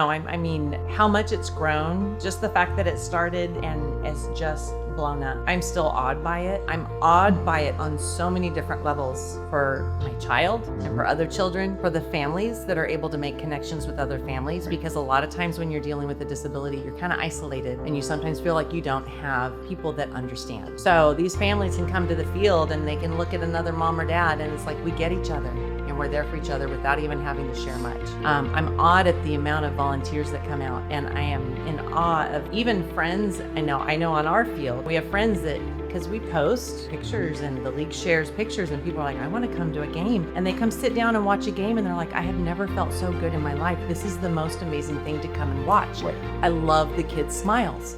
I mean, how much it's grown, just the fact that it started and it's just blown up. I'm still awed by it. I'm awed by it on so many different levels for my child and for other children, for the families that are able to make connections with other families, because a lot of times when you're dealing with a disability, you're kind of isolated and you sometimes feel like you don't have people that understand. So these families can come to the field and they can look at another mom or dad and it's like, we get each other. And we're there for each other without even having to share much. I'm awed at the amount of volunteers that come out, and I am in awe of even friends. I know on our field, we have friends that, because we post pictures and the league shares pictures and people are like, I want to come to a game. And they come sit down and watch a game and they're like, I have never felt so good in my life. This is the most amazing thing to come and watch. Right. I love the kids' smiles.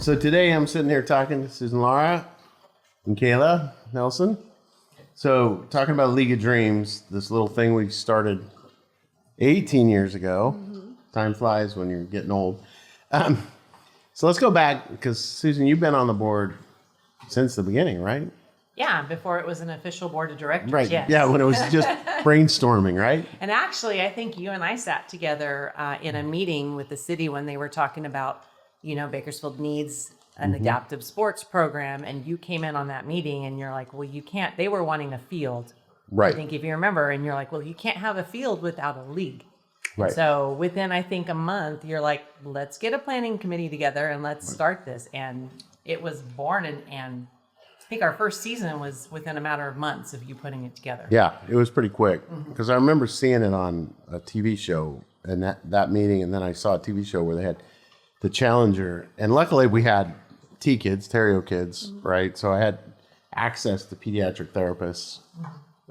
So today I'm sitting here talking to Susan Lara and Kayla Nelson. So talking about League of Dreams, this little thing we started 18 years ago. Mm-hmm. Time flies when you're getting old. So let's go back, because Susan, you've been on the board since the beginning, right? Yeah, before it was an official board of directors. Right. Yes. Yeah, when it was just brainstorming, right? And actually, I think you and I sat together in a meeting with the city when they were talking about, Bakersfield needs an adaptive sports program. And you came in on that meeting and you're like, well, you can't, they were wanting a field. Right. I think if you remember, and you're like, well, you can't have a field without a league. Right. So within, I think, a month, you're like, let's get a planning committee together and let's start this. And it was born, and I think our first season was within a matter of months of you putting it together. Yeah, it was pretty quick, because I remember seeing it on a TV show and that meeting, and then I saw a TV show where they had the Challenger, and luckily we had kids, Terrio kids, right? So I had access to pediatric therapists,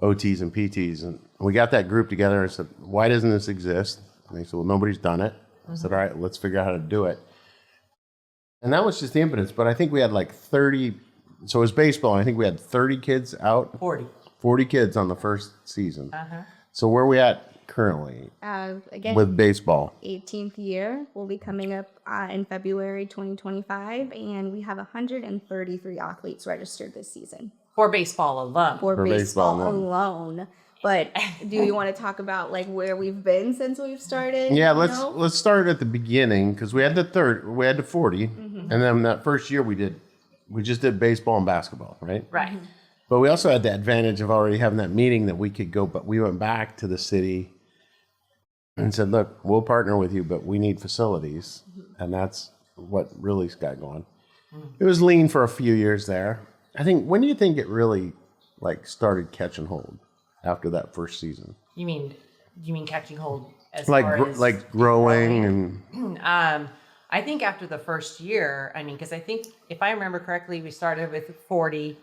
OTs and PTs, and we got that group together and said, why doesn't this exist? And they said, well, nobody's done it. I said, all right, let's figure out how to do it. And that was just the impetus, but I think we had like 30, so it was baseball, and I think we had 30 kids out. 40 kids on the first season. So where are we at currently again, with baseball? 18th year will be coming up in February 2025, and we have 133 athletes registered this season. For baseball alone. For baseball alone. But do you want to talk about like where we've been since we've started? Yeah, let's start at the beginning, because we had the 40, and then that first year we just did baseball and basketball, right? Right. But we also had the advantage of already having that meeting that we could go, but we went back to the city and said, look, we'll partner with you, but we need facilities. And that's what really got going. It was lean for a few years there. I think, when do you think it really started catching hold after that first season? You mean catching hold as Like far as growing and... I think after the first year, because I think if I remember correctly, we started with 40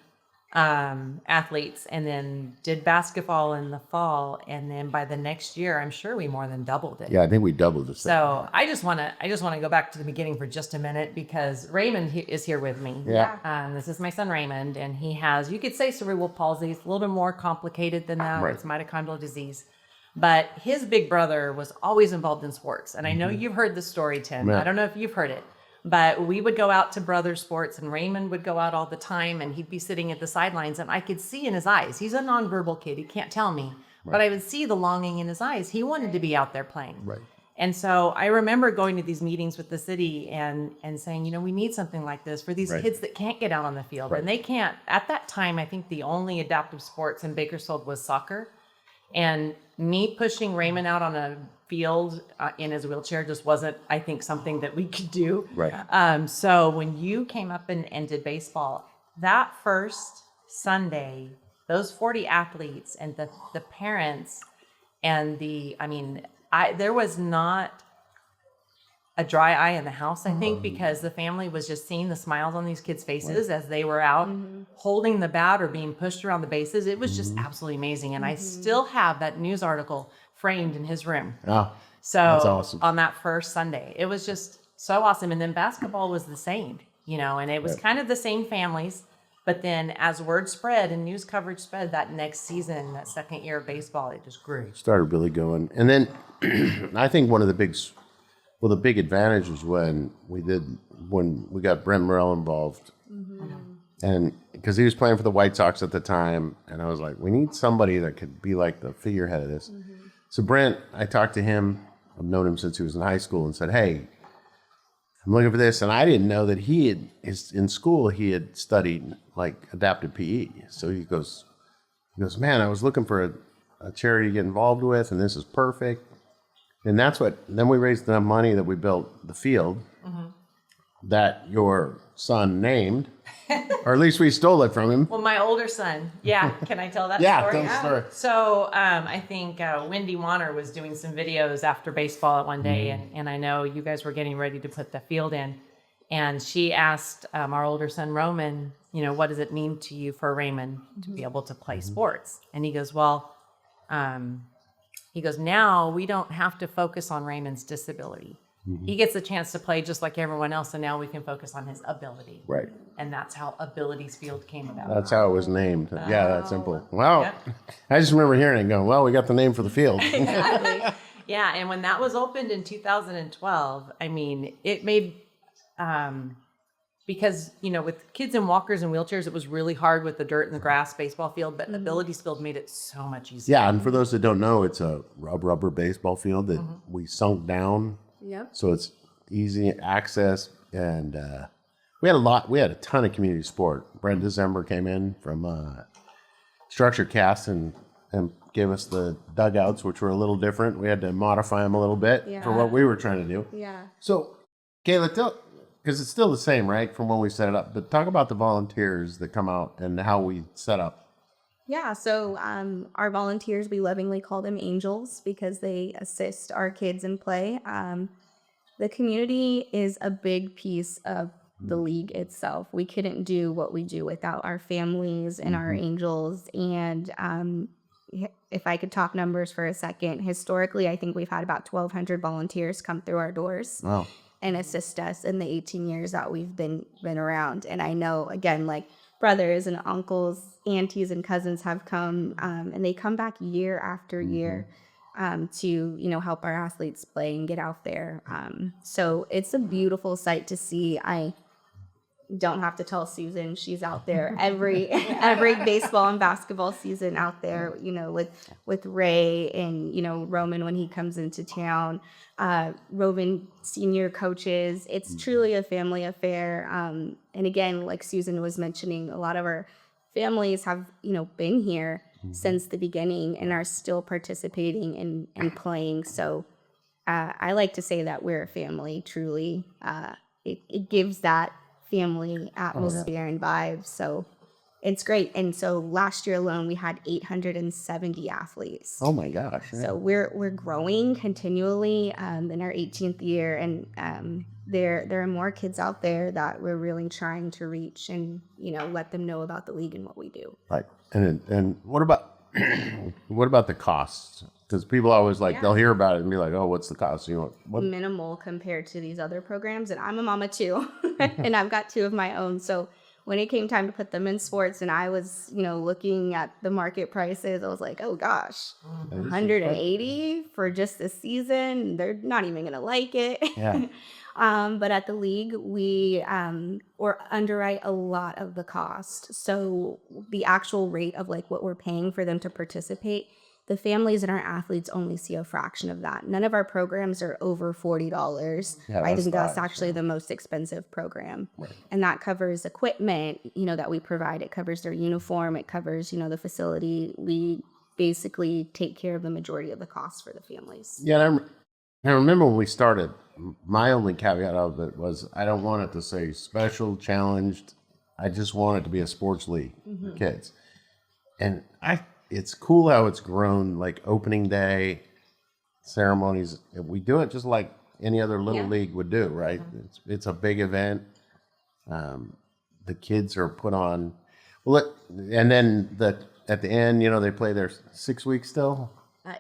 athletes and then did basketball in the fall, and then by the next year, I'm sure we more than doubled it. Yeah, I think we doubled it. So I just want to go back to the beginning for just a minute, because Raymond is here with me. Yeah. This is my son Raymond, and he has, you could say, cerebral palsy. It's a little bit more complicated than that. Right. It's mitochondrial disease. But his big brother was always involved in sports. And I know you've heard the story, Tim. Yeah. I don't know if you've heard it. But we would go out to brother sports, and Raymond would go out all the time, and he'd be sitting at the sidelines, and I could see in his eyes, he's a nonverbal kid, he can't tell me, but I would see the longing in his eyes. He wanted to be out there playing. Right. And so I remember going to these meetings with the city and saying, we need something like this for these kids that can't get out on the field. Right. And they can't, at that time, I think the only adaptive sports in Bakersfield was soccer. And me pushing Raymond out on a field in his wheelchair just wasn't, I think, something that we could do. Right. So when you came up and did baseball, that first Sunday, those 40 athletes and the parents and there was not a dry eye in the house, I think, because the family was just seeing the smiles on these kids' faces as they were out holding the bat or being pushed around the bases. It was just absolutely amazing. And I still have that news article framed in his room. Oh, so that's awesome. On that first Sunday, it was just so awesome. And then basketball was the same, and it was kind of the same families, But then as word spread and news coverage spread, that next season, that second year of baseball, it just grew. Started really going. And then I think one of the the big advantage was when we got Brent Morrell involved. And because he was playing for the White Sox at the time, and I was like, we need somebody that could be like the figurehead of this. So Brent, I talked to him. I've known him since he was in high school, and said, hey, I'm looking for this. And I didn't know that in school he had studied like adaptive PE. So he goes, man, I was looking for a charity to get involved with, and this is perfect. And then we raised enough money that we built the field that your son named, or at least we stole it from him. Well, my older son, yeah. Can I tell that Yeah, story? tell the story. So I think Wendy Wanner was doing some videos after baseball one day, and I know you guys were getting ready to put the field in. And she asked our older son, Roman, what does it mean to you for Raymond to be able to play sports? And he goes, well, now we don't have to focus on Raymond's disability. He gets a chance to play just like everyone else, and now we can focus on his ability. Right. And that's how Abilities Field came about. That's how it was named. Yeah, that's simple. Wow. Yep. I just remember hearing it and going, well, we got the name for the field. Exactly. Yeah, and when that was opened in 2012, I mean, it made, because, with kids and walkers and wheelchairs, it was really hard with the dirt and the grass baseball field, but Abilities Field made it so much easier. Yeah, and for those that don't know, it's a rubber baseball field that we sunk down. Yep. So it's easy access, and we had a ton of community support. Brent December came in from Structure Cast and gave us the dugouts, which were a little different. We had to modify them a little bit for what we were trying to do. Yeah. So, Kayla, because it's still the same, right, from when we set it up, but talk about the volunteers that come out and how we set up. Yeah, so our volunteers, we lovingly call them angels because they assist our kids in play. The community is a big piece of the league itself. We couldn't do what we do without our families and our angels. And if I could talk numbers for a second, historically, I think we've had about 1,200 volunteers come through our doors. Wow. And assist us in the 18 years that we've been around. And I know, again, like brothers and uncles, aunties and cousins have come, and they come back year after year to, help our athletes play and get out there. So it's a beautiful sight to see. I don't have to tell Susan, she's out there every baseball and basketball season out there, with Ray and, Roman when he comes into town, Roman senior coaches. It's truly a family affair. And again, like Susan was mentioning, a lot of our families have, been here since the beginning and are still participating and playing. So I like to say that we're a family, truly. It gives that family atmosphere and vibes. So it's great. And so last year alone, we had 870 athletes. Oh my gosh. Yeah. So we're growing continually in our 18th year. And there are more kids out there that we're really trying to reach and, let them know about the league and what we do. Right. And what about the costs? Because people always they'll hear about it and be like, oh, what's the cost? What? Minimal compared to these other programs. And I'm a mama too, and I've got two of my own. So when it came time to put them in sports and I was, looking at the market prices, I was like, oh gosh, 180 for just this season. They're not even going to like it. Yeah. But at the league, we or underwrite a lot of the cost. So the actual rate of what we're paying for them to participate, the families and our athletes only see a fraction of that. None of our programs are over $40. Yeah, I think that's actually the most expensive program. Right. And that covers equipment, that we provide. It covers their uniform. It covers, the facility. We basically take care of the majority of the costs for the families. Yeah, and I remember when we started, my only caveat of it was I don't want it to say special, challenged. I just want it to be a sports league for kids. And it's cool how it's grown, like opening day ceremonies. We do it just like any other little league would do, right? It's a big event. The kids are put on. And then at the end, they play their 6 weeks still.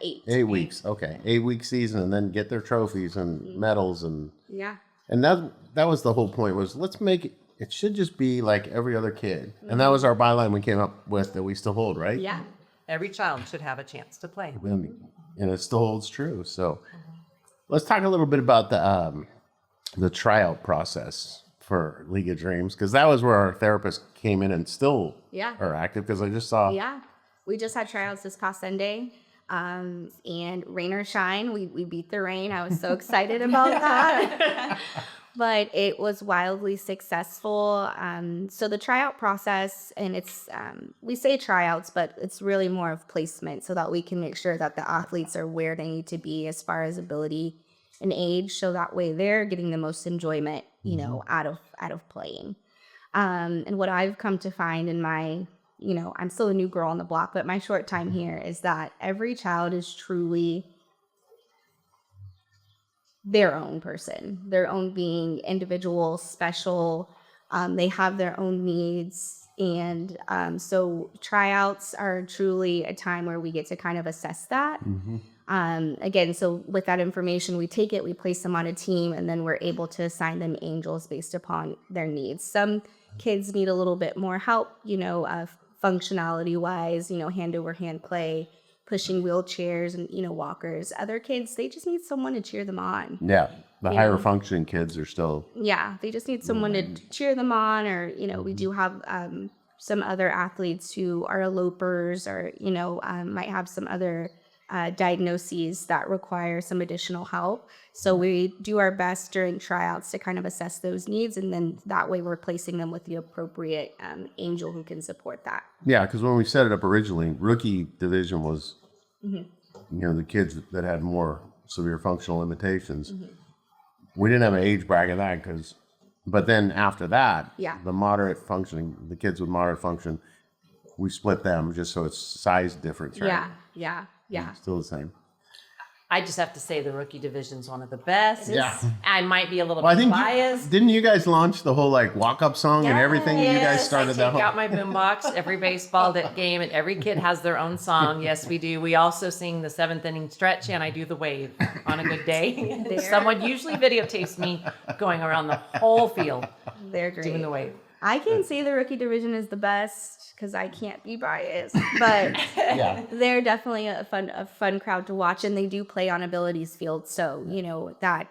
8. 8 weeks. Okay, 8 week season, and then get their trophies and medals and Yeah. that was the whole point. Was let's make it should just be like every other kid. And that was our byline we came up with that we still hold, right? Yeah. Every child should have a chance to play. And it still holds true. So let's talk a little bit about the tryout process for League of Dreams, because that was where our therapist came in and still are active, because I just saw. Yeah. We just had tryouts this past Sunday. And rain or shine, we beat the rain. I was so excited about that. But it was wildly successful. So the tryout process, and it's, we say tryouts, but it's really more of placement so that we can make sure that the athletes are where they need to be as far as ability and age. So that way they're getting the most enjoyment, you know, out of playing. And what I've come to find in my, you know, I'm still a new girl on the block, but my short time here is that every child is truly their own person, their own being, individual, special. They have their own needs. And so tryouts are truly a time where we get to kind of assess that. Again, so with that information, we take it, we place them on a team, and then we're able to assign them angels based upon their needs. Some kids need a little bit more help, you know, functionality wise, you know, hand over hand play, pushing wheelchairs and, you know, walkers. Other kids, they just need someone to cheer them on. Yeah. The higher functioning kids are still. Yeah. They just need someone to cheer them on. Or, you know, we do have some other athletes who are elopers or, you know, might have some other diagnoses that require some additional help. So we do our best during tryouts to kind of assess those needs, and then that way we're placing them with the appropriate angel who can support that. Yeah, because when we set it up originally, rookie division was, you know, the kids that had more severe functional limitations. We didn't have an age bracket of that but then after that, the moderate functioning, the kids with moderate function, we split them just so it's size difference, right? Yeah. Still the same. I just have to say the rookie division's one of the best. Yeah. I might be a little Well, I bit think biased. didn't you guys launch the whole like walk-up song and everything? You guys started that I take whole. out my boombox every baseball game, and every kid has their own song. Yes, we do. We also sing the 7th inning stretch, and I do the wave on a good day. Someone usually videotapes me going around the whole field. They're great. Doing the wave. I can say the rookie division is the best because I can't be biased, but they're definitely a fun crowd to watch, and they do play on abilities field. So, you know, that,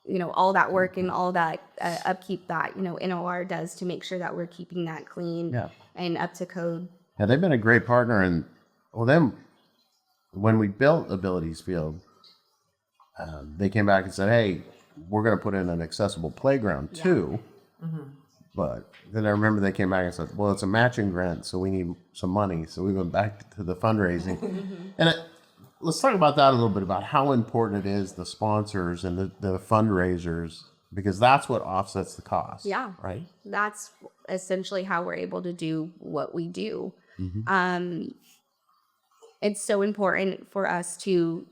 you know, all that work and all that upkeep that, you know, NOR does to make sure that we're keeping that clean and up to code. Yeah, they've been a great partner. And well, then when we built abilities field, they came back and said, hey, we're going to put in an accessible playground too. But then I remember they came back and said, well, it's a matching grant, so we need some money. So we went back to the fundraising. And let's talk about that a little bit, about how important it is, the sponsors and the fundraisers, because that's what offsets the cost. Yeah. Right? That's essentially how we're able to do what we do. It's so important for us to,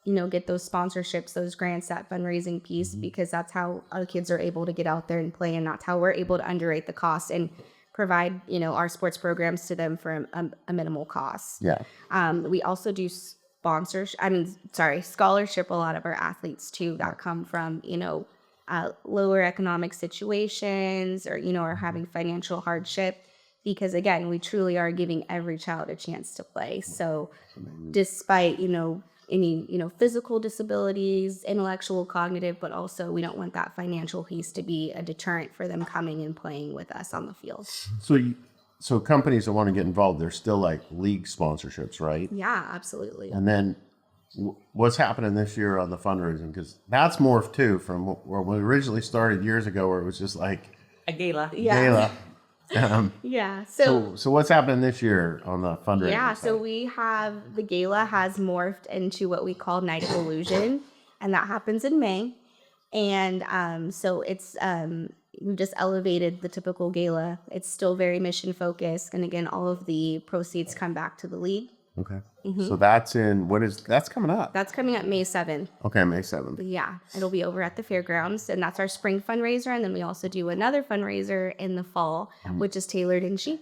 you know, get those sponsorships, those grants, that fundraising piece, because that's how our kids are able to get out there and play, and that's how we're able to underwrite the cost and provide, you know, our sports programs to them for a minimal cost. We also do scholarship a lot of our athletes too, that come from, you know, lower economic situations, or, you know, are having financial hardship, because again, we truly are giving every child a chance to play. So despite, you know, any, you know, physical disabilities, intellectual, cognitive, but also we don't want that financial piece to be a deterrent for them coming and playing with us on the field. So companies that want to get involved, they're still like league sponsorships, right? Yeah, absolutely. And then what's happening this year on the fundraising? Because that's morphed too from where we originally started years ago, where it was just like a gala. Gala. So what's happening this year on the fundraising side? So we have, the gala has morphed into what we call Night of Illusion, and that happens in May. And so it's we just elevated the typical gala. It's still very mission focused, and again, all of the proceeds come back to the league. Okay. So that's that's coming up. That's coming up May 7th. Okay, May 7th. Yeah, it'll be over at the fairgrounds, and that's our spring fundraiser. And then we also do another fundraiser in the fall, which is Tailored in Sheep.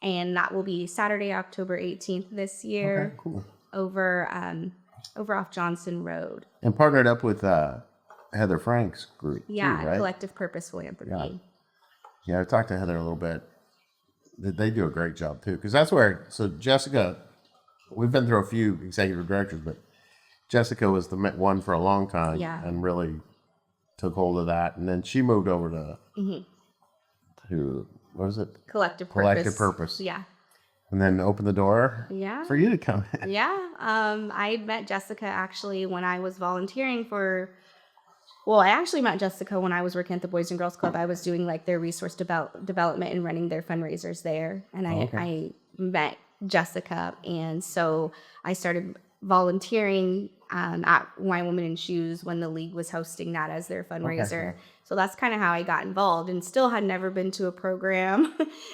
And that will be Saturday, October 18th this year. Okay, cool. Over off Johnson Road. And partnered up with Heather Frank's group. Yeah, too, right? Collective Purpose Philanthropy. Yeah, I talked to Heather a little bit. They do a great job too, because that's where. So Jessica, we've been through a few executive directors, but Jessica was the one for a long time, Yeah. and really took hold of that. And then she moved over to what was it? Collective Purpose. Yeah. And then opened the door Yeah. for you to come in. Yeah. I met Jessica actually when I was volunteering I actually met Jessica when I was working at the Boys and Girls Club. I was doing like their resource development and running their fundraisers there. And I met Jessica. And so I started volunteering at Wine Women in Shoes when the league was hosting that as their fundraiser. Okay. So that's kind of how I got involved, and still had never been to a program.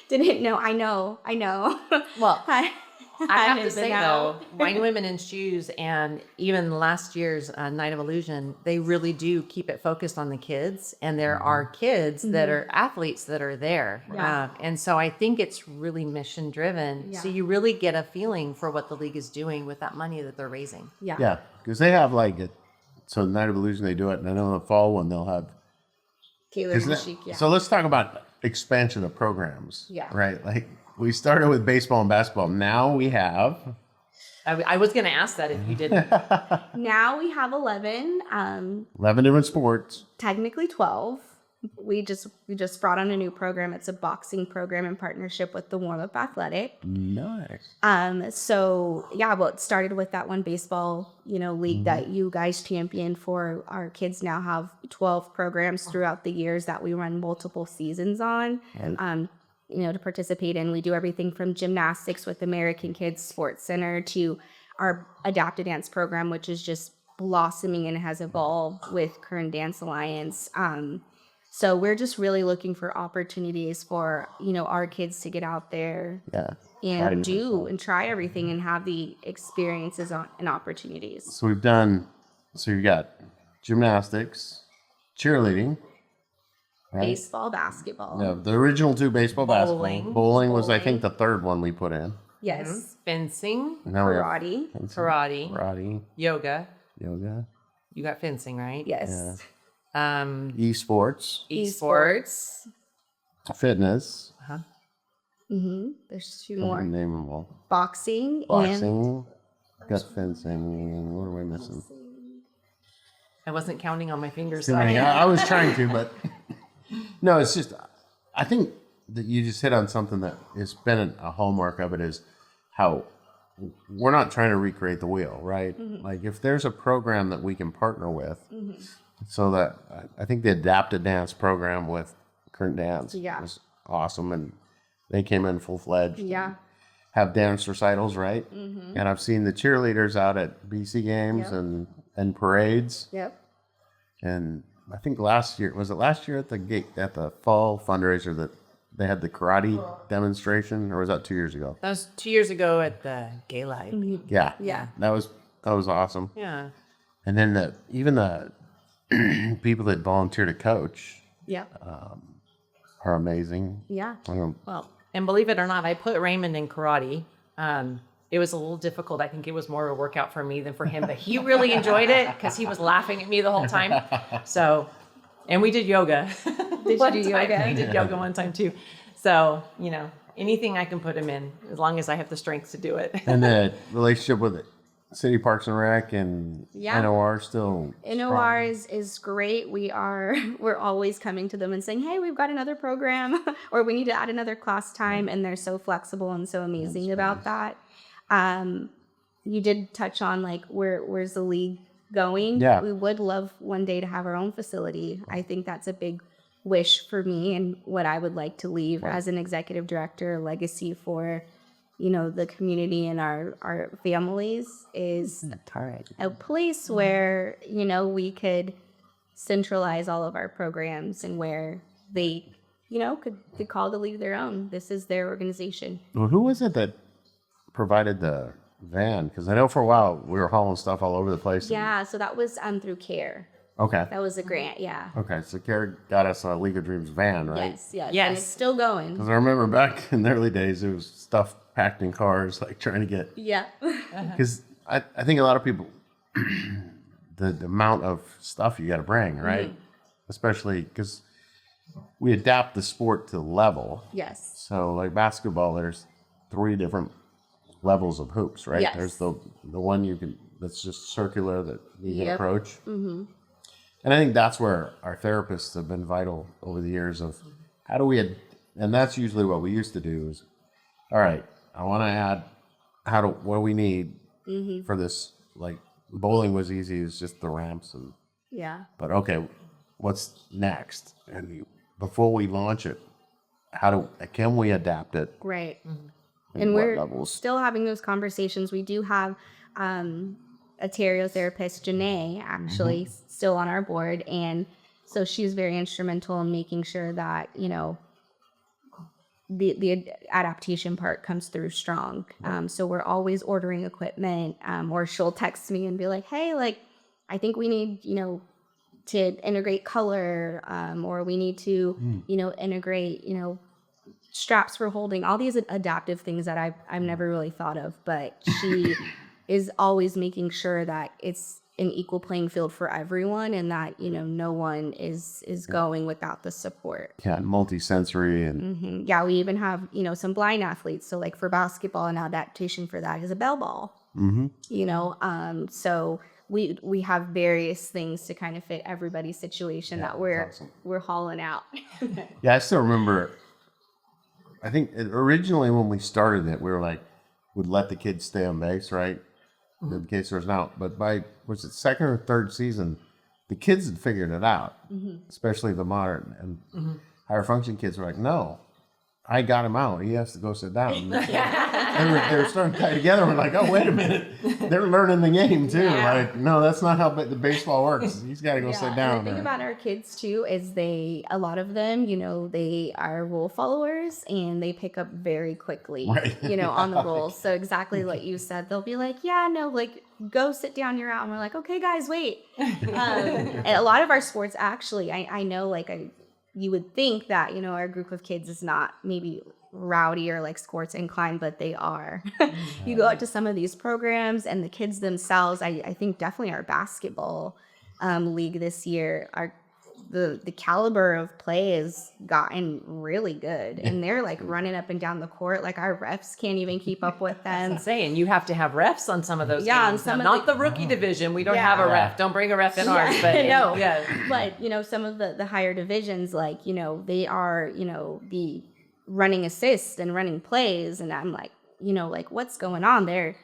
Didn't know. I know. Well, I have to say though, Wine Women in Shoes and even last year's Night of Illusion, they really do keep it focused on the kids. And there are kids that are athletes that are there. Yeah. And so I think it's really mission driven. Yeah. So you really get a feeling for what the league is doing with that money that they're raising. Yeah, because they have so Night of Illusion, they do it. And I know in the fall one, they'll have. Kayla and Sheik, yeah. So let's talk about expansion of programs. Yeah. Right? Like we started with baseball and basketball. Now we have. I was going to ask that if you didn't. Now we have 11, 11 different sports. technically 12. We just brought on a new program. It's a boxing program in partnership with the Warm Up Athletic. Nice. It started with that one baseball, league that you guys championed for. Our kids now have 12 programs throughout the years that we run multiple seasons on. To participate in. We do everything from gymnastics with American Kids Sports Center to our adapted dance program, which is just blossoming and has evolved with Kern Dance Alliance. So we're just really looking for opportunities for, our kids to get out there and and try everything and have the experiences and opportunities. So you've got gymnastics, cheerleading, right? Baseball, basketball. Yeah, the original two baseball, basketball. Bowling. Bowling was, I think, the third one we put in. Yes. Fencing, Now we have Karate. karate, yoga. Yoga, You got fencing, right? Yes. esports, Esports. fitness. There's two more. Name them all. Boxing. Boxing, got fencing. What are we missing? I wasn't counting on my fingers. I was trying to, but no, it's just, I think that you just hit on something that has been a hallmark of it is how we're not trying to recreate the wheel, right? Like if there's a program that we can partner with, so that I think the adapted dance program with Current Dance was awesome, and they came in full fledged. Yeah. Have dance recitals, right? And I've seen the cheerleaders out at BC games and parades. Yep. And I think last year at the fall fundraiser that they had the karate demonstration, or was that 2 years ago? That was 2 years ago at the Gay Life. Yeah. Yeah. That was awesome. Yeah. And then even the people that volunteer to coach Yep. are amazing. Yeah. Well, and believe it or not, I put Raymond in karate. It was a little difficult. I think it was more of a workout for me than for him, but he really enjoyed it because he was laughing at me the whole time. So, and we did yoga. Did you do yoga? We did yoga one time too. So, anything I can put him in, as long as I have the strength to do it. And the relationship with City Parks and Rec and NOR still NOR is great. We're always coming to them and saying, hey, we've got another program or we need to add another class time. And they're so flexible and so amazing about that. You did touch on where's the league going? Yeah. We would love one day to have our own facility. I think that's a big wish for me and what I would like to leave as an executive director, a legacy for, the community and our families is a place where, we could centralize all of our programs and where they, could call the league their own. This is their organization. Well, who was it that provided the van? Because I know for a while we were hauling stuff all over the place. Yeah, so that was through CARE. Okay. That was a grant, yeah. Okay, so CARE got us a League of Dreams van, right? Yes. Yes. And it's still going. Because I remember back in the early days, it was stuff packed in cars, trying to get. Yeah. Because I think a lot of people, the amount of stuff you got to bring, right? Especially because we adapt the sport to level. Yes. So like basketball, there's 3 different levels of hoops, right? Yes. There's the one that's just circular that you can approach. Mm-hmm. And I think that's where our therapists have been vital over the years of how do we, and that's usually what we used to do is, all right, I want to add what we need for this. Like bowling was easy, it's just the ramps but okay, what's next? And before we launch it, can we adapt it? Right. And we're levels? still having those conversations. We do have a Terrio therapist, Janae, actually still on our board. And so she's very instrumental in making sure that, the adaptation part comes through strong. So we're always ordering equipment, or she'll text me and be like, hey, like, I think we need, to integrate color, or we need to, integrate, straps for holding, all these adaptive things that I've never really thought of, but she is always making sure that it's an equal playing field for everyone and that, no one is going without the support. Yeah, multi-sensory and Yeah, we even have, some blind athletes. So like for basketball, an adaptation for that is a bell ball. So we have various things to kind of fit everybody's situation that we're hauling out. Yeah, I still remember, I think originally when we started it, we were like, would let the kids stay on base, right? In case there was an out. But by, was it second or third season, the kids had figured it out, especially the modern and higher function kids were like, no, I got him out. He has to go sit down. They were starting to tie together. We're like, oh, wait a minute. They're learning the game too. Yeah. Like, no, that's not how the baseball works. He's got to go sit down. And the thing about our kids too is a lot of them, they are rule followers and they pick up very quickly, Right. On the rules. So exactly what you said, they'll be like, yeah, no, like go sit down, you're out. And we're like, okay, guys, wait. And a lot of our sports actually, I know like you would think that, our group of kids is not maybe rowdy or like sports inclined, but they are. You go out to some of these programs and the kids themselves, I think definitely our basketball league this year, the caliber of play has gotten really good and they're like running up and down the court. Like our refs can't even keep up with them. I'm saying you have to have refs on some of those Yeah, games. on some Not of the rookie division. We don't have a ref. Don't bring a ref in ours. But no. yeah. But some of the higher divisions, like, they are, the running assists and running plays. And I'm like, like what's going on there?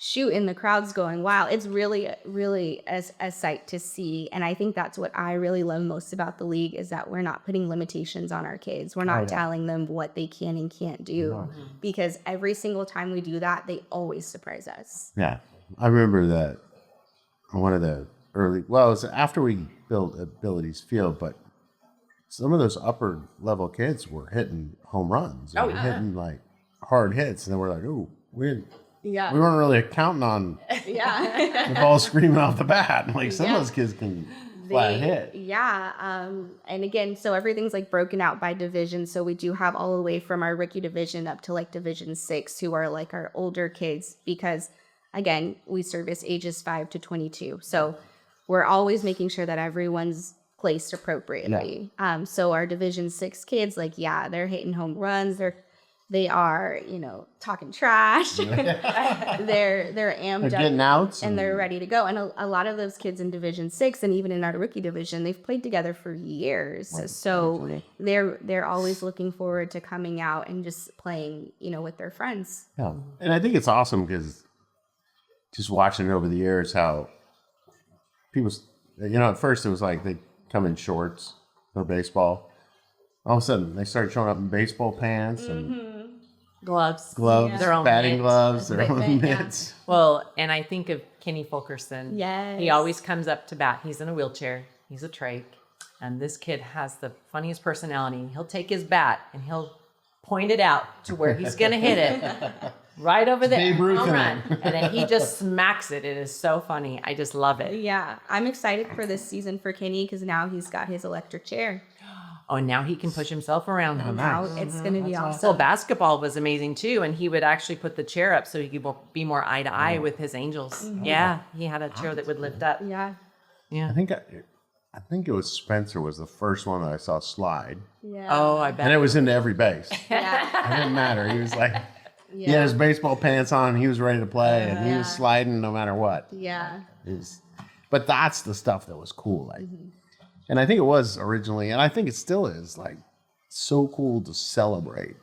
Shooting, the crowd's going wild. It's really, really a sight to see. And I think that's what I really love most about the league is that we're not putting limitations on our kids. We're not telling them what they can and can't do because every single time we do that, they always surprise us. Yeah. I remember that one of the early, well, it was after we built Abilities Field, but some of those upper level kids were hitting home runs. Oh, and hitting like hard hits. And then we're like, oh, we Yeah. weren't really counting on Yeah. the ball screaming off the bat. Like some of those kids can flat hit. Yeah. And again, so everything's like broken out by division. So we do have all the way from our rookie division up to like Division 6, who are like our older kids, because again, we service ages 5 to 22. So we're always making sure that everyone's placed appropriately. So our Division 6 kids, like, they're hitting home runs. They are, talking trash. They're amped They're up getting outs and they're ready to go. And a lot of those kids in Division 6 and even in our rookie division, they've played together for years. So they're always looking forward to coming out and just playing, with their friends. Yeah. And I think it's awesome because just watching it over the years, how people, at first it was like they come in shorts for baseball. All of a sudden they started showing up in baseball pants and gloves, their own batting mitts. gloves, their own mitts. Well, and I think of Kenny Fulkerson. Yes. He always comes up to bat. He's in a wheelchair. He's a trach. And this kid has the funniest personality. He'll take his bat and he'll point it out to where he's going to hit it. Right over there. Babe Ruth Home in run. it. And then he just smacks it. It is so funny. I just love it. Yeah. I'm excited for this season for Kenny because now he's got his electric chair. Oh, and now he can push himself around. Now it's going to be awesome. Well, basketball was amazing too, and he would actually put the chair up so he could be more eye to eye with his angels. Yeah, he had a chair that would lift up. Yeah. I think I think it was Spencer was the first one that I saw slide. Yeah. Oh, I bet. And it was into every base. Yeah. It didn't matter. He was like, he had his baseball pants on. He was ready to play, and he was sliding no matter what. Yeah. But that's the stuff that was cool. Like, and I think it was originally, and I think it still is, like, so cool to celebrate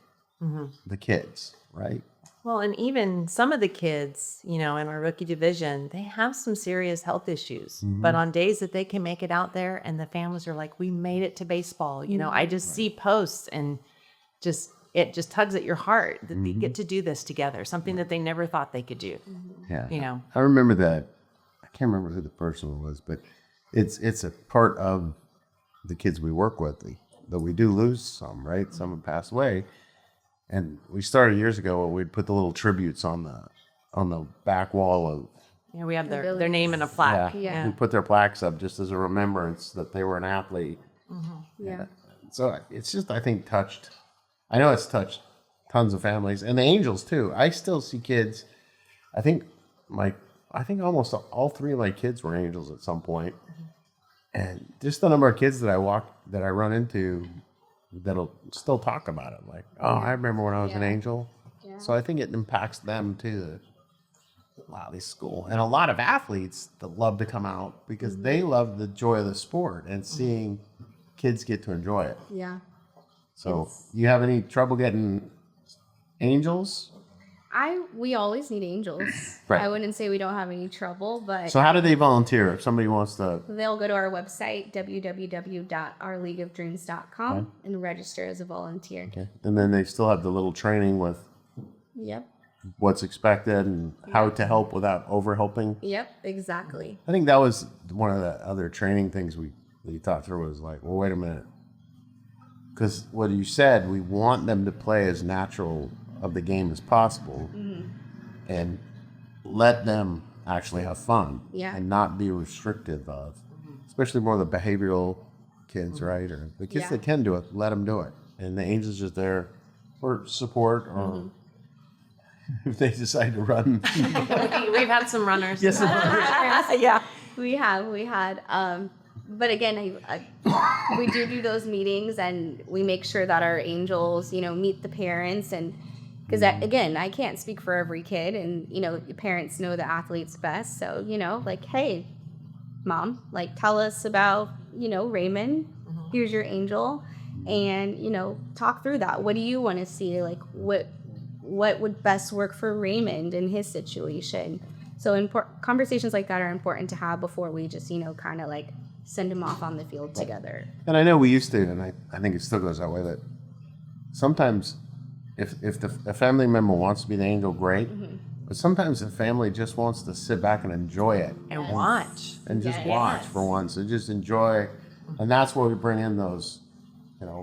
the kids, right? Well, and even some of the kids, in our rookie division, they have some serious health issues. But on days that they can make it out there and the families are like, we made it to baseball. I just see posts and it just tugs at your heart that they get to do this together, something that they never thought they could do. Yeah. I remember that. I can't remember who the person was, but it's a part of the kids we work with that we do lose some, right? Some have passed away. And we started years ago where we'd put the little tributes on the back wall of. Yeah, we have their name in a plaque. We put their plaques up just as a remembrance that they were an athlete. Yeah. So it's just, I think, I know it's touched tons of families and the Angels too. I still see kids. I think almost all three of my kids were Angels at some point. And just the number of kids that I run into that'll still talk about it. Like, oh, I remember when I was an Angel. Yeah. So I think it impacts them too. Wow, this school. And a lot of athletes that love to come out because they love the joy of the sport and seeing kids get to enjoy it. Yeah. So you have any trouble getting Angels? We always need Angels. Right. I wouldn't say we don't have any trouble, but so how do they volunteer if somebody wants to? They'll go to our website, www.ourleagueofdreams.com, and register as a volunteer. Okay. And then they still have the little training with what's expected and how to help without over helping. Yep, exactly. I think that was one of the other training things we thought through was like, well, wait a minute. Because what you said, we want them to play as natural of the game as possible and let them actually have fun and not be restrictive of, especially more the behavioral kids, right? Or the kids that can do it, let them do it. And the Angels just there for support or if they decide to run. We've had some runners. Yes, yeah. We had. But again, we do those meetings and we make sure that our Angels, meet the parents and because again, I can't speak for every kid and, the parents know the athletes best. So, like, hey, mom, like tell us about, Raymond, here's your Angel and, talk through that. What do you want to see? Like what would best work for Raymond in his situation? So conversations like that are important to have before we just, kind of like send him off on the field together. And I know we used to, and I think it still goes that way, that sometimes if a family member wants to be the Angel, great. But sometimes the family just wants to sit back and enjoy it. And watch. And just watch for once and just enjoy. And that's where we bring in those,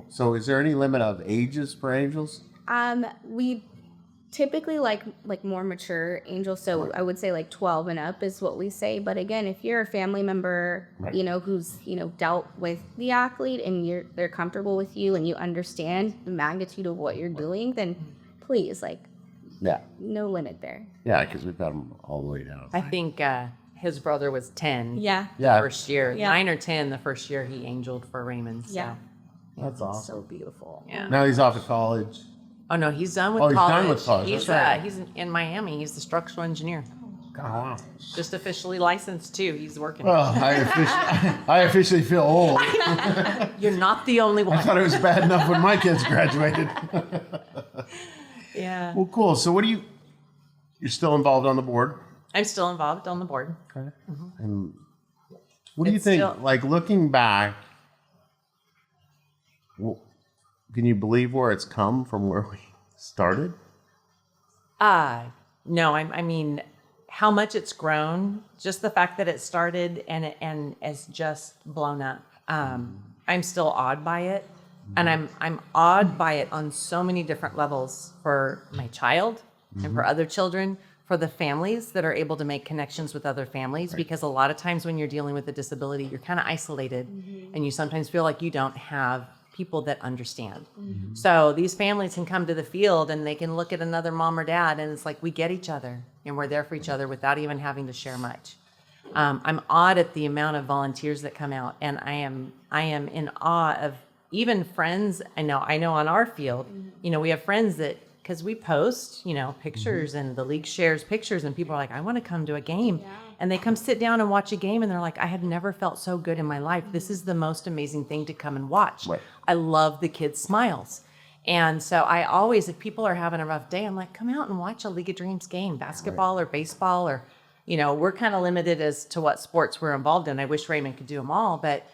So is there any limit of ages for Angels? We typically like more mature Angels, so I would say like 12 and up is what we say. But again, if you're a family member, who's dealt with the athlete and they're comfortable with you and you understand the magnitude of what you're doing, then please, no limit there. Yeah, because we've got them all the way down. I think his brother was 10. Yeah. The first year, 9 or 10 the first year he angeled for Raymond. So. Yeah. That's awesome. So beautiful. Yeah. Now he's off at college. Oh no, he's done with he's college. done with college. He's That's right. He's in Miami. He's the structural engineer. Wow. Just officially licensed too. He's working. Well, I officially feel old. You're not the only one. I thought it was bad enough when my kids graduated. Yeah. Well, cool. So you're still involved on the board? I'm still involved on the board. Okay. And what do you think, looking back, can you believe where it's come from where we started? No, I mean, how much it's grown, just the fact that it started and it's just blown up. I'm still awed by it. And I'm awed by it on so many different levels for my child and for other children, for the families that are able to make connections with other families, because a lot of times when you're dealing with a disability, you're kind of isolated and you sometimes feel like you don't have people that understand. So these families can come to the field and they can look at another mom or dad and it's like, we get each other and we're there for each other without even having to share much. I'm awed at the amount of volunteers that come out, and I am in awe of even friends. I know on our field, we have friends that, because we post, pictures, and the league shares pictures, and people are like, I want to come to a game. Yeah. And they come sit down and watch a game, and they're like, I had never felt so good in my life. This is the most amazing thing to come and watch. Right. I love the kids' smiles. And so I always, if people are having a rough day, I'm like, come out and watch a League of Dreams game, basketball or baseball, or, we're kind of limited as to what sports we're involved in. I wish Raymond could do them all, but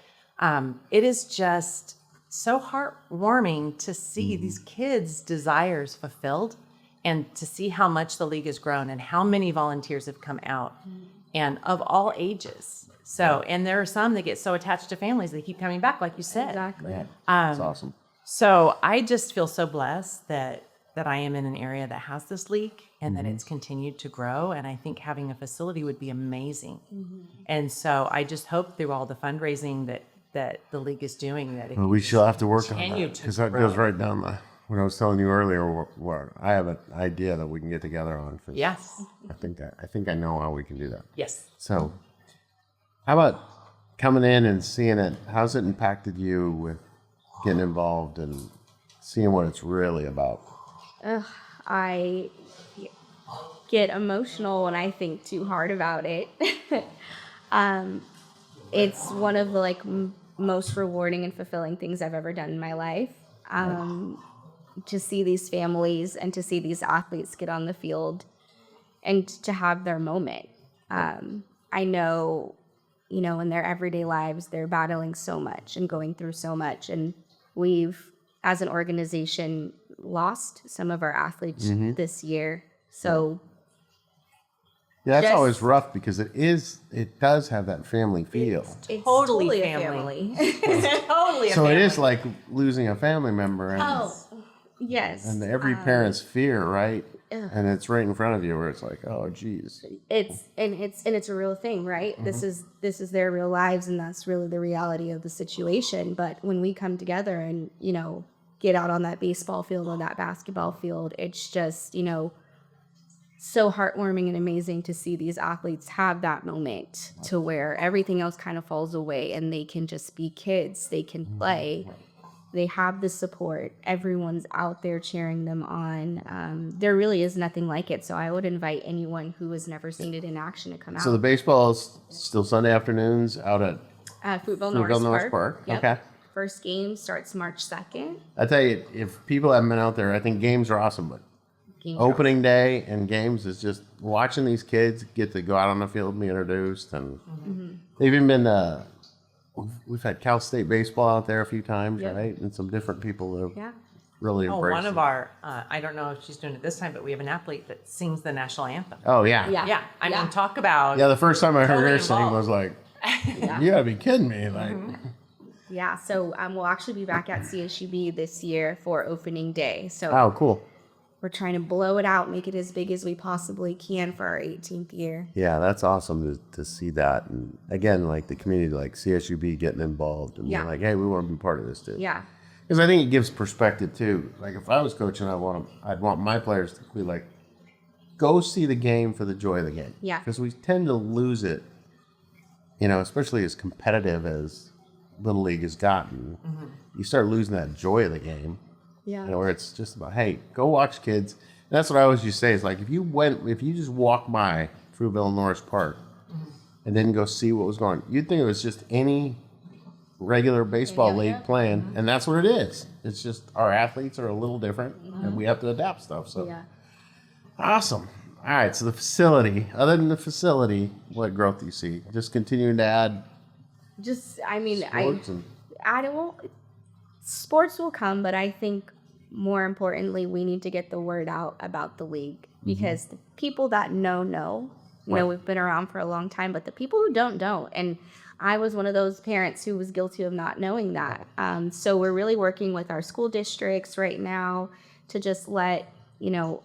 it is just so heartwarming to see these kids' desires fulfilled, and to see how much the league has grown and how many volunteers have come out, and of all ages. So, and there are some that get so attached to families, they keep coming back, like you said. Exactly. Yeah, that's awesome. So I just feel so blessed that I am in an area that has this league, and that it's continued to grow. And I think having a facility would be amazing. And so I just hope through all the fundraising that the league is doing, that Well, we shall have to work on continue that, to because that grow. goes right down what I was telling you earlier. What I have an idea that we can get together on. Yes. I think I know how we can do that. Yes. So, how about coming in and seeing it? How's it impacted you with getting involved and seeing what it's really about? I get emotional when I think too hard about it. It's one of the most rewarding and fulfilling things I've ever done in my life. To see these families and to see these athletes get on the field and to have their moment. I know, in their everyday lives, they're battling so much and going through so much. And we've, as an organization, lost some of our athletes this year. So Yeah, that's Just- always rough, because it does have that family feel. it's Totally a family. family. Totally. So it is like losing a family member, and Yes. and every parent's fear, right? And it's right in front of you, where it's like, oh, geez. It's a real thing, right? This is their real lives, and that's really the reality of the situation. But when we come together and get out on that baseball field or that basketball field, it's just so heartwarming and amazing to see these athletes have that moment to where everything else kind of falls away and they can just be kids. They can play. They have the support. Everyone's out there cheering them on. There really is nothing like it. So I would invite anyone who has never seen it in action to come out. So the baseball is still Sunday afternoons out at Fruitville Norris Park. Yep. Okay. First game starts March 2nd. I tell you, if people haven't been out there, I think games are awesome, but Game opening day and games is just watching these kids get to go out on the field and be introduced. And they've even been, we've had Cal State baseball out there a few times, Yep. right? And some different people that have Yeah. really Oh, embraced one of it. our, I don't know if she's doing it this time, but we have an athlete that sings the national anthem. Oh, yeah. Yeah. Yeah. I mean, talk about. Yeah, the first time I heard Totally her sing involved. was like, you gotta be kidding me. Like, Yeah. So we'll actually be back at CSUB this year for opening day. So oh, cool. we're trying to blow it out, make it as big as we possibly can for our 18th year. Yeah, that's awesome to see that. And again, like the community, like CSUB getting involved and Yeah. being like, hey, we want to be part of this too. Yeah. Because I think it gives perspective too. Like if I was coaching, I'd want my players to be like, go see the game for the joy of the game. Yeah. Because we tend to lose it, especially as competitive as Little League has gotten. You start losing that joy of the game. Yeah. Where it's just about, hey, go watch kids. And that's what I always used to say is like, if you just walk by Fruitville Norris Park and didn't go see what was going on, you'd think it was just any regular baseball league playing. And that's what it is. It's just our athletes are a little different and we have to adapt stuff. So Yeah. awesome. All right. So the facility, other than the facility, what growth do you see? Just continuing to add sports and Sports will come, but I think more importantly, we need to get the word out about the league because the people that know. Right. We've been around for a long time, but the people who don't. And I was one of those parents who was guilty of not knowing that. So we're really working with our school districts right now to just let,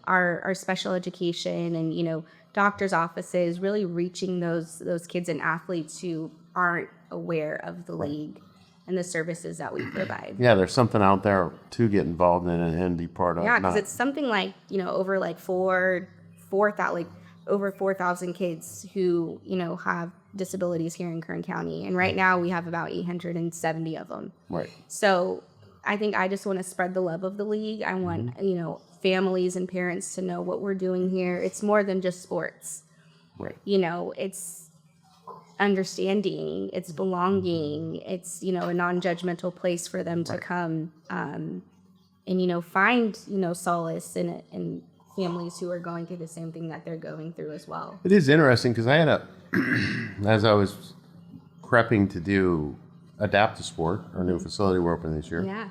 our special education and, doctors' offices really reaching those kids and athletes who aren't aware of the league and the services that we provide. yeah, there's something out there to get involved in and be part of. Yeah, because not- it's something like, over 4,000 kids who, have disabilities here in Kern County. And right now we have about 870 of them. Right. So I think I just want to spread the love of the league. I want, families and parents to know what we're doing here. It's more than just sports. Right. It's understanding, it's belonging, it's, a non-judgmental place for them to come and, find, solace in families who are going through the same thing that they're going through as well. It is interesting because I had as I was prepping to adapt to sport, our new facility we're opening this year. Yeah.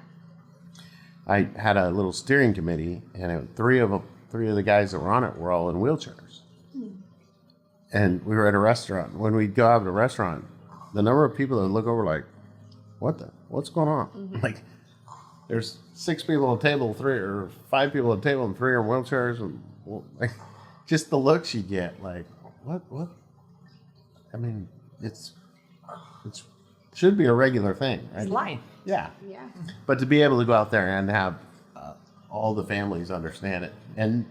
I had a little steering committee, and three of the guys that were on it were all in wheelchairs. And we were at a restaurant. When we go out to a restaurant, the number of people that look over like, what's going on? Like, there's 6 people at a table, 3 or 5 people at a table, and 3 are in wheelchairs, and like, just the looks you get, like, what? I mean, it's should be a regular thing, right? It's life. Yeah. Yeah. But to be able to go out there and have all the families understand it, and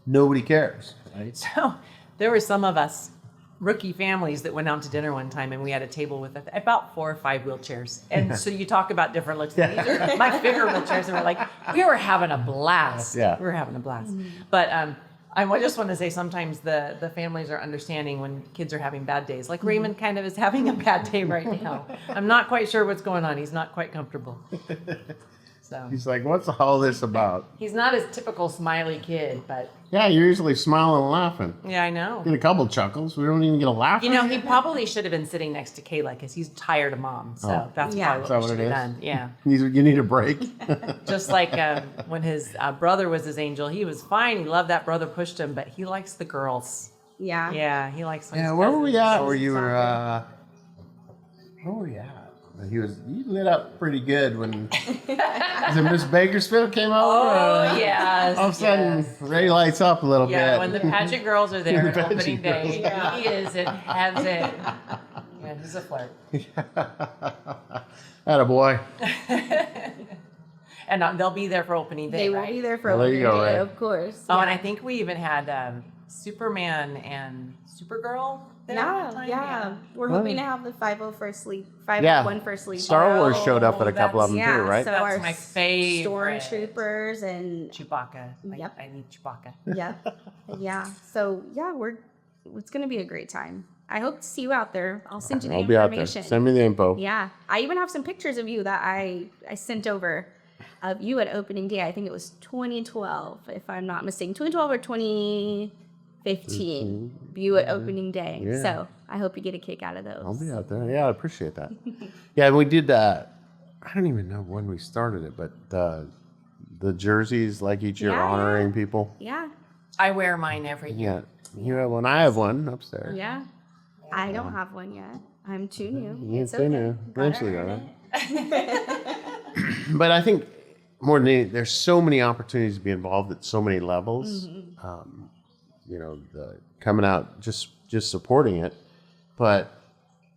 nobody cares, right? So there were some of us rookie families that went out to dinner one time, and we had a table with about 4 or 5 wheelchairs. And so you talk about different looks. These are my bigger wheelchairs, and we're like, we were having a blast. Yeah. We were having a blast. But I just want to say sometimes the families are understanding when kids are having bad days. Like Raymond kind of is having a bad day right now. I'm not quite sure what's going on. He's not quite comfortable. So He's like, what's all this about? he's not his typical smiley kid, but Yeah, you're usually smiling and laughing. yeah, I know. Get a couple chuckles. We don't even get a laugh. He probably should have been sitting next to Kayla because he's tired of mom. So that's Yeah. probably Is that what what we it should have is? done. Yeah. You need a break. Just like when his brother was his angel, he was fine. He loved that brother pushed him, but he likes the girls. Yeah. Yeah, he likes. Yeah, where were we at? Where you were? Where were we at? You lit up pretty good when was it Miss Bakersfield came over. Oh yes. All of a sudden, Ray lights up a little Yeah, bit. when the pageant girls are there The on opening pageant day, girls. he is and has it. Yeah, he's a flirt. Attaboy. And they'll be there for opening day. They will right? be there for Well, there opening you go, day, Ray. of course. Oh, and Yeah. I think we even had Superman and Supergirl there. at the time. Yeah. We're hoping to have the 501st League, Yeah. 501st League. Star Wars showed up at a Oh, couple of them yeah, too, right? so That's our my favorite. stormtroopers and Chewbacca. Yep. I need Chewbacca. yeah. So yeah, it's gonna be a great time. I hope to see you out there. I'll send you the I'll be out there. information. Send me the info. Yeah, I even have some pictures of you that I sent over of you at opening day. I think it was 2012, if I'm not mistaken, 2012 or 2015. You at opening day. Yeah. So I hope you get a kick out of those. I'll be out there. Yeah, I appreciate that. Yeah, we did that. I don't even know when we started it, but the jerseys, like each year, Yeah, honoring people. Yeah, I wear mine every year. Yeah, you have one. I have one upstairs. yeah. I don't have one yet. I'm too new. You It's too okay. new. Gotta Eventually, earn it. But I think more than anything, there's so many opportunities to be involved at so many levels. The coming out, just supporting it, but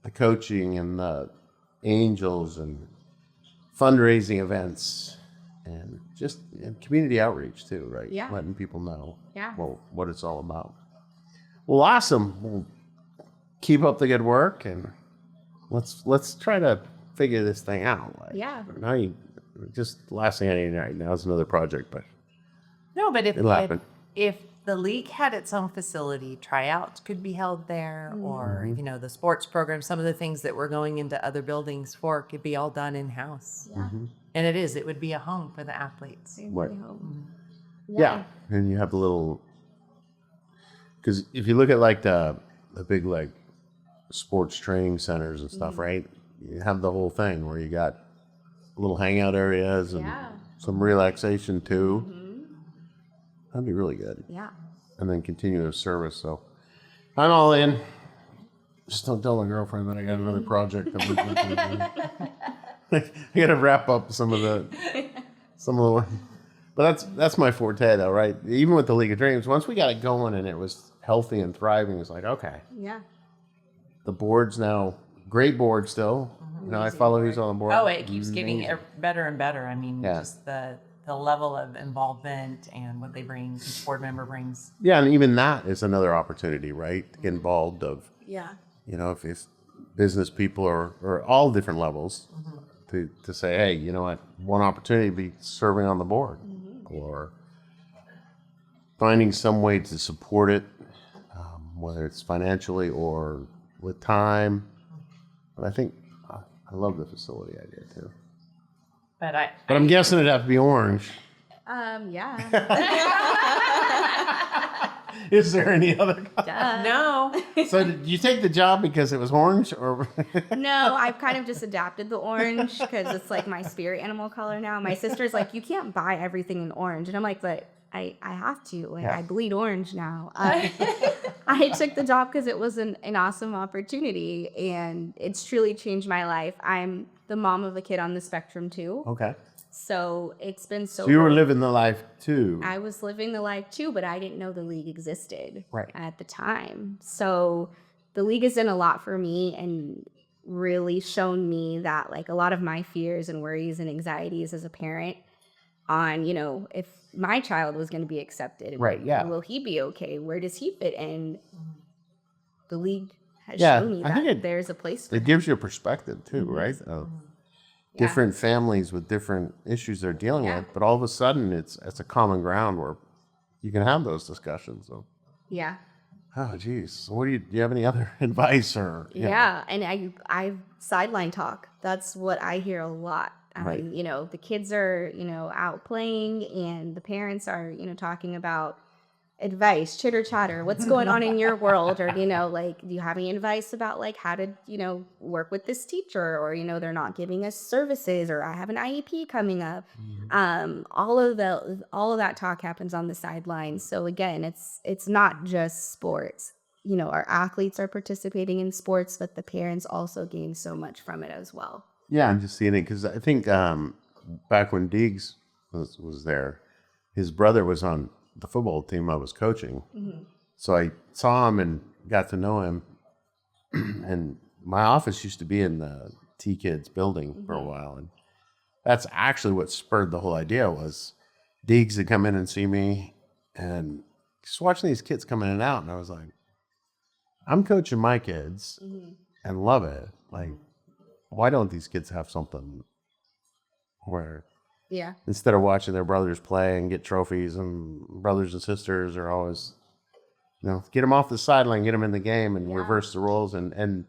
the coaching and the angels and fundraising events and just and community outreach too, right? Yeah. Letting people know Yeah. what it's all about. Well, awesome. Well, keep up the good work, and let's try to figure this thing out. Like, Yeah. Now just last thing I need right now is another project, but No, but It'll happen. if the league had its own facility, tryouts could be held there, or the sports program, some of the things that we're going into other buildings for could be all done in house. Yeah. And it would be a home for the athletes. I Right. really hope. yeah. And you have the little, because if you look at like the big like sports training centers and stuff, right? You have the whole thing where you got little hangout areas and Yeah. some relaxation too. That'd be really good. Yeah. And then continuous service. So I'm all in. Just don't tell my girlfriend that I got another project that we're looking to do. I gotta wrap up some of the but that's my forte though, right? Even with the League of Dreams, once we got it going and it was healthy and thriving, it's like, okay, Yeah. the board's now great board still. I follow who's on the board. Oh, it keeps getting better and better. I mean, Yeah. just the level of involvement and what they bring, each board member brings. Yeah, and even that is another opportunity, right? To get involved of Yeah. if it's business people or all different levels to say, hey, you know what, one opportunity to be serving on the board or finding some way to support it, whether it's financially or with time. But I think I love the facility idea too. But I'm guessing it'd have to be orange. Yeah. Is there any other? no. So did you take the job because it was orange, or? No, I've kind of just adapted the orange because it's like my spirit animal color now. My sister's like, you can't buy everything in orange. And I'm like, but I have to. Like, Yeah. I bleed orange now. I took the job because it was an awesome opportunity, and it's truly changed my life. I'm the mom of a kid on the spectrum, too. Okay. So it's been so So you were great. living the life too. I was living the life too, but I didn't know the league existed Right. at the time. So the league has done a lot for me and really shown me that like a lot of my fears and worries and anxieties as a parent on, if my child was going to be accepted. Right, yeah. Will he be okay? Where does he fit in? The league has Yeah, shown me I think that there's a place for It him. gives you a perspective too, right? Of different families with different issues they're dealing Yeah. with, but all of a sudden it's a common ground where you can have those discussions. So, Yeah. oh, geez. So what do you have any other advice or? Yeah, and I sideline talk. That's what I hear a lot. Right. The kids are, out playing and the parents are, talking about advice, chitter chatter, what's going on in your world, or, like, do you have any advice about like how to, work with this teacher, or, they're not giving us services, or I have an IEP coming up. All of that talk happens on the sidelines. So again, it's not just sports. Our athletes are participating in sports, but the parents also gain so much from it as well. Yeah, I'm just seeing it because I think back when Deegs was there, his brother was on the football team I was coaching. So I saw him and got to know him. And my office used to be in the T-Kids building for a while. And that's actually what spurred the whole idea was Deegs would come in and see me and just watching these kids come in and out. And I was like, I'm coaching my kids and love it. Like, why don't these kids have something where Yeah. instead of watching their brothers play and get trophies, and brothers and sisters are always, get them off the sideline, get them in the game, and reverse the roles, and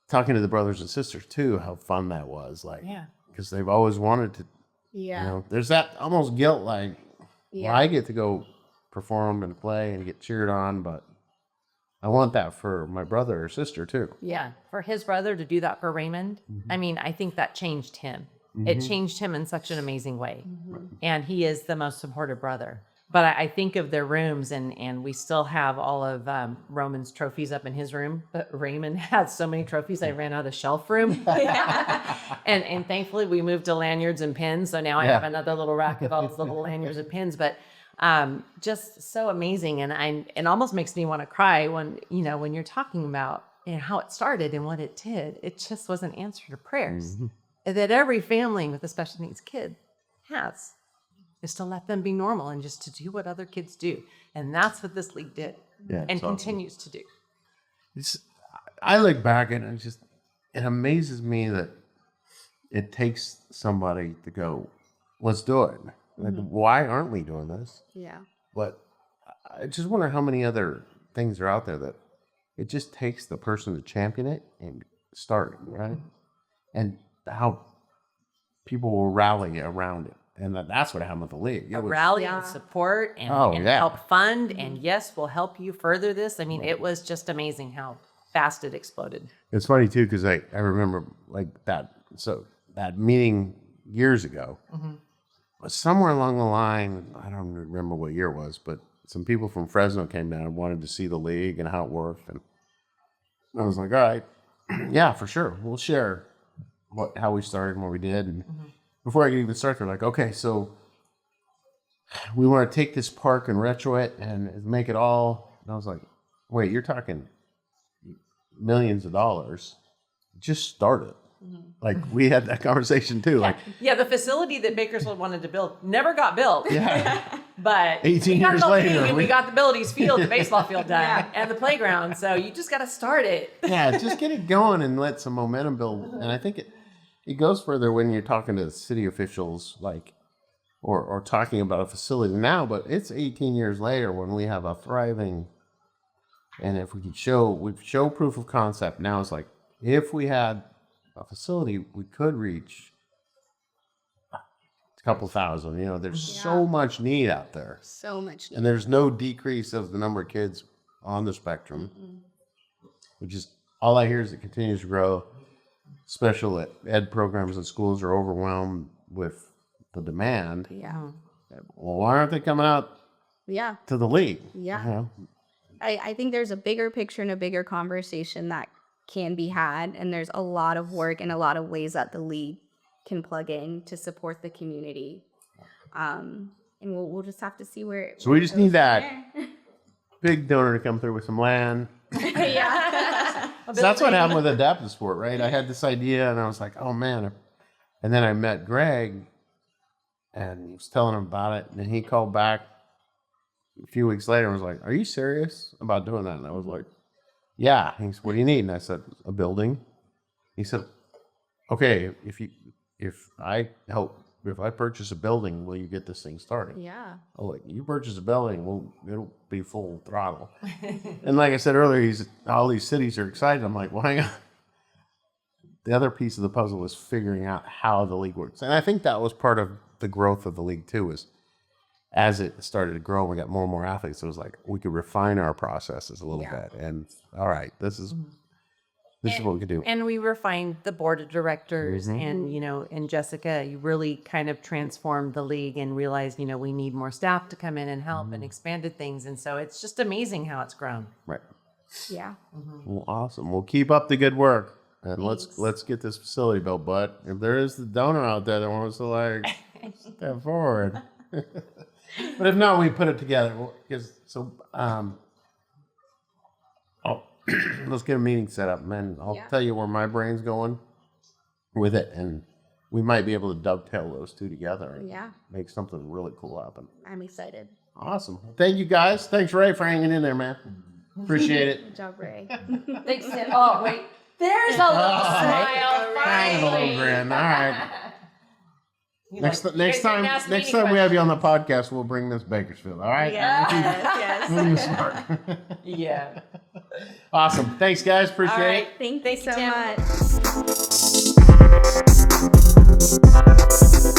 talking to the brothers and sisters too, how fun that was, like, because they've always wanted to, there's that almost guilt, like, well, I get to go perform and play and get cheered on, but I want that for my brother or sister too. Yeah. For his brother to do that for Raymond, I mean, I think that changed him. It changed him in such an amazing way. And he is the most supportive brother. But I think of their rooms, and we still have all of Roman's trophies up in his room. But Raymond has so many trophies, I ran out of the shelf room. And thankfully, we moved to lanyards and pins. So now I have another little rack of all these little lanyards and pins. But just so amazing. And it almost makes me want to cry when you're talking about how it started and what it did. It just was an answer to prayers that every family with a special needs kid has, is to let them be normal and just to do what other kids do. And that's what this league did and continues to do. I look back and it amazes me that it takes somebody to go, let's do it. Like, why aren't we doing this? Yeah. But I just wonder how many other things are out there that it just takes the person to champion it and start, right? And how people will rally around it. And that's what happened with the league. It was, Rally and support and help fund. And yes, we'll help you further this. I mean, it was just amazing how fast it exploded. It's funny too, because I remember like that. So that meeting years ago, but somewhere along the line, I don't remember what year it was, but some people from Fresno came down and wanted to see the league and how it worked. And I was like, all right, yeah, for sure. We'll share how we started and what we did. And before I could even start, they're like, okay, so we want to take this park and retro it and make it all. And I was like, wait, you're talking millions of dollars. Just start it. Like, we had that conversation too. Like, the facility that Bakersfield wanted to build never got built. But 18 we got years the later, league and we- we got the abilities field, the baseball field done, and the playground. So you just got to start it. Yeah, just get it going and let some momentum build. And I think it goes further when you're talking to city officials, like, or talking about a facility now. But it's 18 years later when we have a thriving, and if we could show proof of concept. Now it's like, if we had a facility, we could reach a couple thousand. You know, there's so much need out there. So much. And there's no decrease of the number of kids on the spectrum, which is all I hear is it continues to grow. Special ed programs in schools are overwhelmed with the demand. Yeah. Well, why aren't they coming out Yeah. to the league? Yeah. You know? I think there's a bigger picture and a bigger conversation that can be had. And there's a lot of work and a lot of ways that the league can plug in to support the community. And we'll just have to see where. So we just need that big donor to come through with some land. Yeah. So that's what happened with adaptive sport, right? I had this idea and I was like, oh man. And then I met Greg and he was telling him about it. And he called back a few weeks later and was like, are you serious about doing that? And I was like, yeah. He said, what do you need? And I said, a building. He said, okay, if I purchase a building, will you get this thing started? Yeah. Oh, like, you purchase a building, it'll be full throttle. And like I said earlier, all these cities are excited. I'm like, well, hang on. The other piece of the puzzle is figuring out how the league works. And I think that was part of the growth of the league too, is as it started to grow, we got more and more athletes. It was like, we could refine our processes a little bit. And all right, this is what we could do. And we refined the board of directors and, and Jessica, you really kind of transformed the league and realized, we need more staff to come in and help and expanded things. And so it's just amazing how it's grown. Right. Yeah. Well, awesome. We'll keep up the good work. And let's get this facility built, but if there is the donor out there that wants to step forward. But if not, we put it together. Let's get a meeting set up, man. I'll tell you where my brain's going with it, and we might be able to dovetail those two together and make something really cool happen. I'm excited. Awesome. Thank you, guys. Thanks, Ray, for hanging in there, man. Appreciate it. Good job, Ray. Thanks, Tim. Oh, wait. There's a little smile. Kind of a little grin. All right. Next time we have you on the podcast, we'll bring this Bakersfield. All right. Yes. Yeah. Awesome. Thanks, guys. Appreciate it. Thank you so Tim. much.